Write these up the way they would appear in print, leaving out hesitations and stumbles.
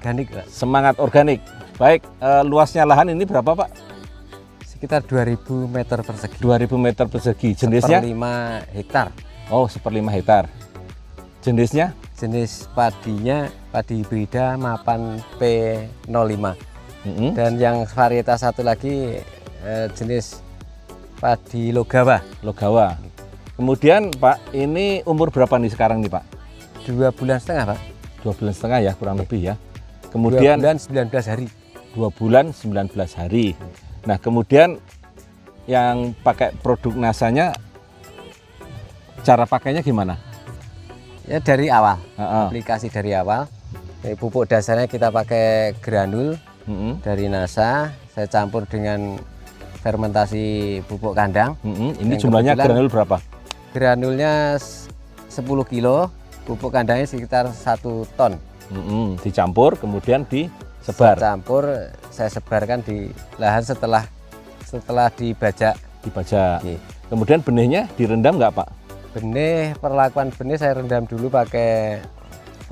organik, Pak. Semangat organik. Baik, luasnya lahan ini berapa, Pak? Sekitar 2000 meter persegi. 2000 meter persegi. Jenisnya? 1/5 hektar. Oh, 1/5 hektar. Jenisnya? Jenis padinya padi hibrida mapan P05. Dan yang varietas satu lagi jenis padi Logawa. Logawa. Kemudian Pak, ini umur berapa nih sekarang nih Pak? 2,5 bulan, Pak. 2,5 bulan ya, kurang lebih ya. Kemudian 2 bulan 19 hari. 2 bulan 19 hari. Nah, kemudian yang pakai produk NASA-nya, cara pakainya gimana? Ya dari awal, Uh-uh. aplikasi dari awal. Pupuk dasarnya kita pakai granul dari NASA. Saya campur dengan fermentasi pupuk kandang. Ini jumlahnya granul berapa? Granulnya 10 kilo, pupuk kandangnya sekitar 1 ton. Dicampur, kemudian disebar. Campur, saya sebarkan di lahan setelah dibajak. Dibajak. Oke. Kemudian benihnya direndam nggak Pak? Benih, perlakuan benih saya rendam dulu pakai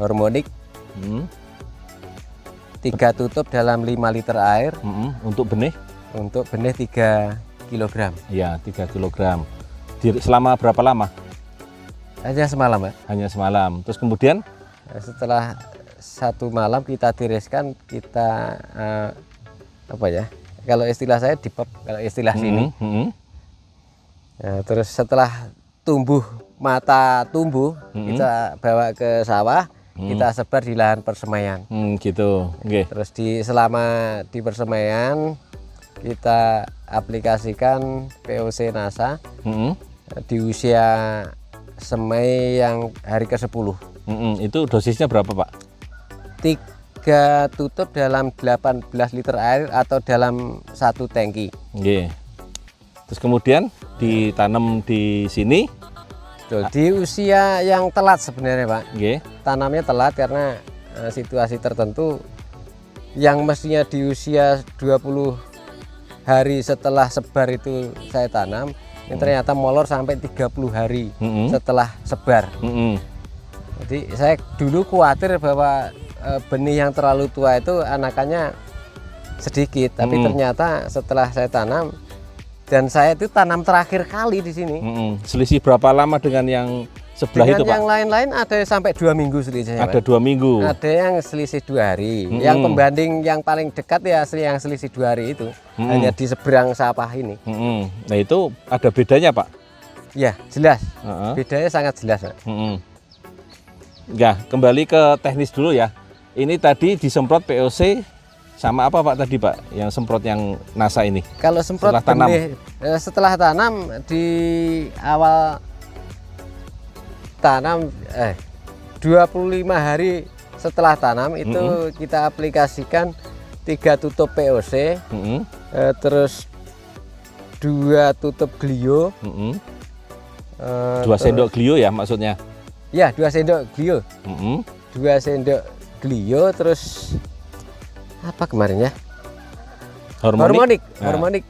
hormonik. 3 tutup dalam 5 liter air. Untuk benih? Untuk benih 3 kg. Ya, 3 kg. Selama berapa lama? Hanya semalam, Pak. Hanya semalam. Terus kemudian? Setelah 1 malam kita tiriskan, kita apa ya? Kalau istilah saya dipep, kalau istilah sini. Nah, terus setelah mata tumbuh, kita bawa ke sawah, kita sebar di lahan persemaian. Gitu. Okay. Terus selama di persemaian kita aplikasikan POC NASA di usia semai yang hari ke-10. Itu dosisnya berapa Pak? 3 tutup dalam 18 liter air atau dalam 1 tangki. Okay. Terus kemudian ditanam di sini. Di usia yang telat sebenarnya Pak. Okay. Tanamnya telat karena situasi tertentu yang mestinya di usia 20 hari setelah sebar itu saya tanam, ini ternyata molor sampai 30 hari setelah sebar. Jadi saya dulu khawatir bahwa benih yang terlalu tua itu anakannya sedikit, tapi ternyata setelah saya tanam, dan saya itu tanam terakhir kali di sini. Selisih berapa lama dengan yang sebelah dengan itu Pak? Yang lain-lain ada sampai 2 minggu selisihnya. Ada 2 minggu. Ada yang selisih 2 hari. Yang pembanding yang paling dekat ya yang selisih 2 hari itu. Hanya di seberang sawah ini. Nah itu ada bedanya Pak? Ya jelas. Bedanya sangat jelas Pak. Ya, kembali ke teknis dulu ya. Ini tadi disemprot POC sama apa Pak tadi Pak? Yang semprot yang NASA ini? Kalau semprot benih setelah tanam di awal tanam 25 hari setelah tanam itu kita aplikasikan 3 tutup POC, terus 2 tutup glio, 2 sendok glio ya maksudnya? Ya 2 sendok glio, 2 sendok glio, terus apa kemarin ya? Hormonik. Nah, hormonik.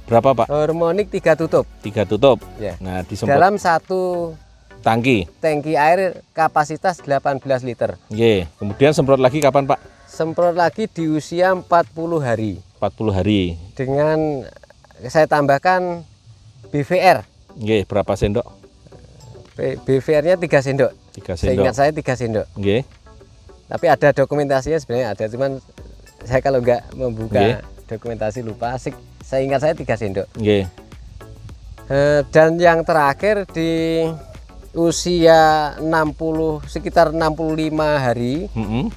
Berapa Pak? Hormonik 3 tutup. 3 tutup. Ya. Nah disemprot dalam 1 tangki air kapasitas 18 liter. Oke. Kemudian semprot lagi kapan Pak? Semprot lagi di usia 40 hari. 40 hari. Dengan saya tambahkan BVR. Oke, berapa sendok? BVR-nya 3 sendok. 3 sendok. Seingat saya 3 sendok. Oke. Tapi ada dokumentasinya sebenarnya ada, cuman saya kalau nggak membuka dokumentasi lupa. Saya ingat saya 3 sendok. Oke. Dan yang terakhir di usia sekitar 65 hari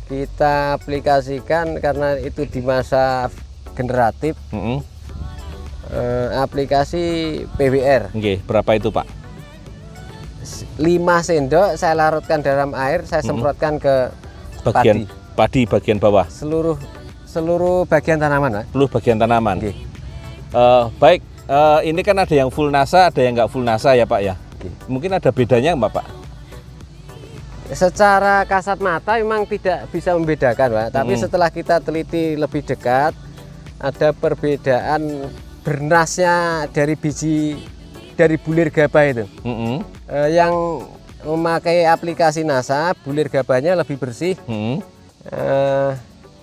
kita aplikasikan karena itu di masa generatif. Aplikasi PWR. Oke, berapa itu Pak? 5 sendok saya larutkan dalam air, saya semprotkan ke padi bagian bawah. Seluruh bagian tanaman, Pak. Seluruh bagian tanaman. Oke. Baik, ini kan ada yang full NASA, ada yang nggak full NASA ya Pak ya. Oke. Mungkin ada bedanya nggak Pak? Secara kasat mata memang tidak bisa membedakan Pak, tapi setelah kita teliti lebih dekat, ada perbedaan bernasnya dari biji dari bulir gabah itu. Yang memakai aplikasi NASA, bulir gabahnya lebih bersih.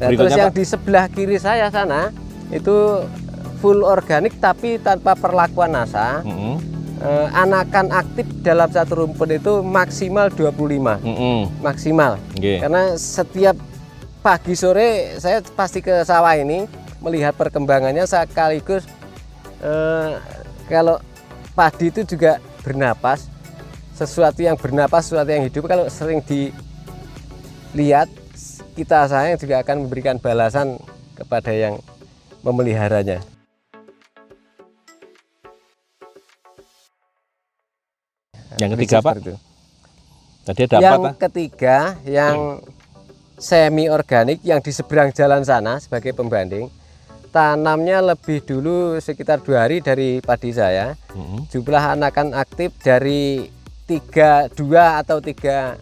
Nah, terus yang di sebelah kiri saya sana itu full organik tapi tanpa perlakuan NASA. Anakan aktif dalam satu rumput itu maksimal 25. Maksimal. Karena setiap pagi sore saya pasti ke sawah ini melihat perkembangannya, sekaligus kalau padi itu juga bernapas, sesuatu yang bernapas, sesuatu yang hidup. Kalau sering dilihat, kita sayang juga akan memberikan balasan kepada yang memeliharanya. Yang ketiga Pak? Tadi ada yang apa? Ketiga, yang semi organik yang di seberang jalan sana sebagai pembanding, tanamnya lebih dulu sekitar 2 hari dari padi saya. Jumlah anakan aktif dari 2 atau 3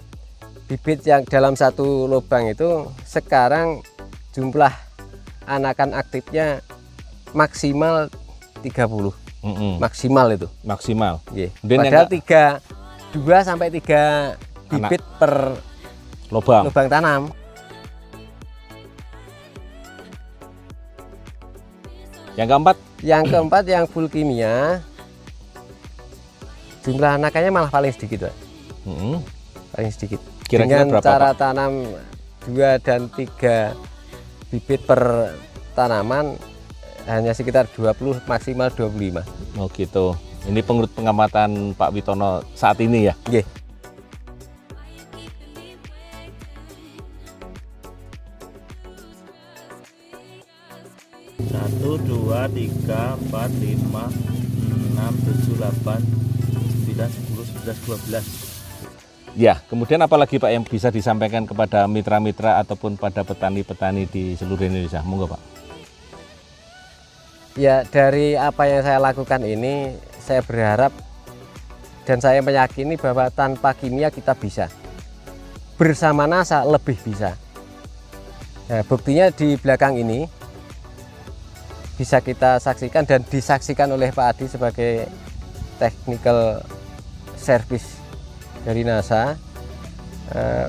bibit yang dalam satu lubang itu, sekarang jumlah anakan aktifnya maksimal 30. Maksimal itu. Maksimal. Padahal 2 sampai 3 bibit per lubang tanam. Yang keempat? Yang keempat yang full kimia, jumlah anakannya malah paling sedikit, Pak. Paling sedikit. Kira-kira dengan berapa, cara Pak? tanam 2 dan 3 bibit per tanaman hanya sekitar 20, maksimal 25. Oh gitu. Ini pengurut pengamatan Pak Witono saat ini ya? Nggih. Satu, 2, 3, 4, 5, 6, 7, 8, 9, 10, 11, 12. Ya, kemudian apa lagi Pak yang bisa disampaikan kepada mitra-mitra ataupun pada petani-petani di seluruh Indonesia? Monggo Pak. Ya, dari apa yang saya lakukan ini, saya berharap dan saya meyakini bahwa tanpa kimia kita bisa. Bersama NASA lebih bisa. Nah, buktinya di belakang ini bisa kita saksikan dan disaksikan oleh Pak Adi sebagai technical service dari NASA.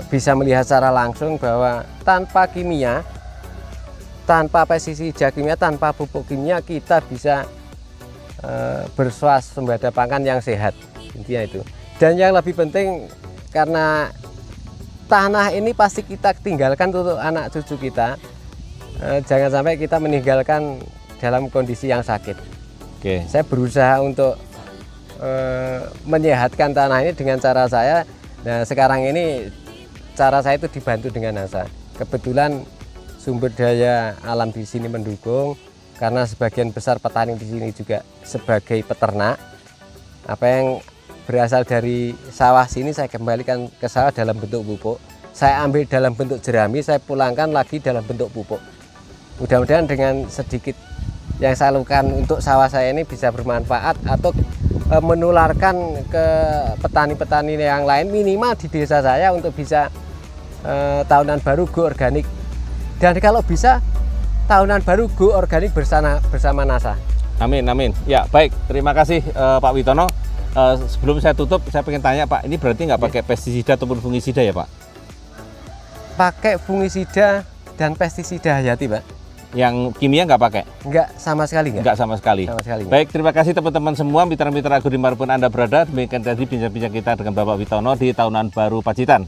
bisa melihat secara langsung bahwa tanpa kimia, tanpa pestisida kimia, tanpa pupuk kimia kita bisa berswasembada pangan yang sehat, intinya itu. Dan yang lebih penting, karena tanah ini pasti kita tinggalkan untuk anak cucu kita, jangan sampai kita meninggalkan dalam kondisi yang sakit. Oke. Saya berusaha untuk menyehatkan tanah ini dengan cara saya. Nah, sekarang ini cara saya itu dibantu dengan NASA. Kebetulan sumber daya alam di sini mendukung, karena sebagian besar petani di sini juga sebagai peternak. Apa yang berasal dari sawah sini saya kembalikan ke sawah dalam bentuk pupuk. Saya ambil dalam bentuk jerami, saya pulangkan lagi dalam bentuk pupuk. Mudah-mudahan dengan sedikit yang saya lakukan untuk sawah saya ini bisa bermanfaat atau menularkan ke petani-petani yang lain, minimal di desa saya, untuk bisa tahunan baru go organik. Dan kalau bisa tahunan baru go organik bersama NASA. Amin, amin. Ya, baik. Terima kasih Pak Witono. Sebelum saya tutup, saya pengen tanya Pak, ini berarti nggak pakai pestisida ataupun fungisida ya Pak? Pakai fungisida dan pestisida hayati, Pak. Yang kimia nggak pakai? Enggak, sama sekali enggak. Nggak sama sekali. Sama sekali. Baik, terima kasih teman-teman semua, mitra-mitra Agro dimanapun Anda berada. Demikian tadi bincang-bincang kita dengan Bapak Witono di Tahunan Baru Pacitan.